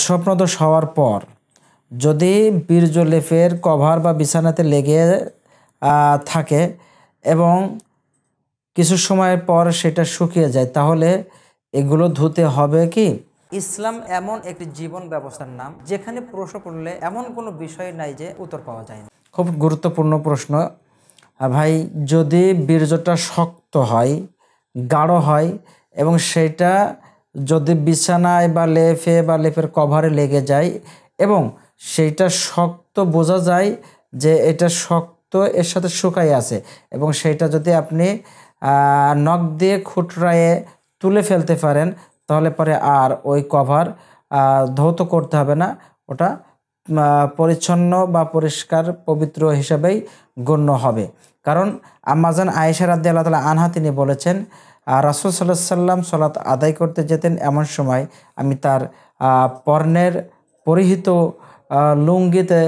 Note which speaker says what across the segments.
Speaker 1: স্বপ্নদোষ হওয়ার পর যদি বীর্য লেপের কভার বা বিছানাতে লেগে থাকে এবং কিছু সময়ের পর সেটা শুকিয়ে যায়, তাহলে এগুলো ধুতে হবে কি? ইসলাম এমন একটি জীবন ব্যবস্থার নাম যেখানে প্রশ্ন করলে এমন কোনো বিষয় নাই যে উত্তর পাওয়া যায় না। খুব গুরুত্বপূর্ণ প্রশ্ন ভাই। যদি বীর্যটা শক্ত হয়, গাঢ় হয় এবং সেটা যদি বিছানায় বা লেপে বা লেপের কভারে লেগে যায় এবং সেইটা শক্ত বোঝা যায় যে এটা শক্ত, এর সাথে শুকাই আছে, এবং সেইটা যদি আপনি নখ দিয়ে খুঁটরায়ে তুলে ফেলতে পারেন, তাহলে পরে আর ওই কভার ধৌত করতে হবে না। ওটা পরিচ্ছন্ন বা পরিষ্কার পবিত্র হিসাবেই গণ্য হবে। কারণ আম্মাজান আয়েশা রাদিয়াল্লাহু তাআলা আনহা তিনি বলেছেন, রাসূল সাল্লাল্লাহু আলাইহি সাল্লাম সালাত আদায় করতে যেতেন, এমন সময় আমি তার পরনের পরিহিত লুঙ্গিতে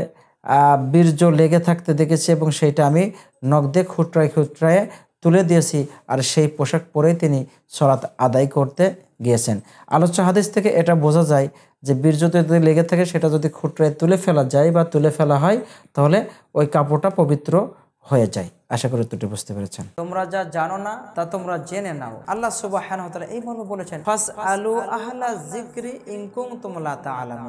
Speaker 1: বীর্য লেগে থাকতে দেখেছি এবং সেইটা আমি নখ দিয়ে খুঁটরায়ে তুলে দিয়েছি, আর সেই পোশাক পরেই তিনি সালাত আদায় করতে গিয়েছেন। আলোচ্য হাদিস থেকে এটা বোঝা যায় যে বীর্য যদি লেগে থাকে সেটা যদি খুঁটরায়ে তুলে ফেলা যায় বা তুলে ফেলা হয়, তাহলে ওই কাপড়টা পবিত্র হয়ে যায়। আশা করি উত্তরটি বুঝতে পেরেছেন। তোমরা যা জানো না তা তোমরা জেনে নাও। আল্লাহ সুবহানাহু ওয়া তাআলা এই মর্মে বলেছেন, ফাসআলু আহলা যিকরি ইন কুনতুম লা তা'লামুন।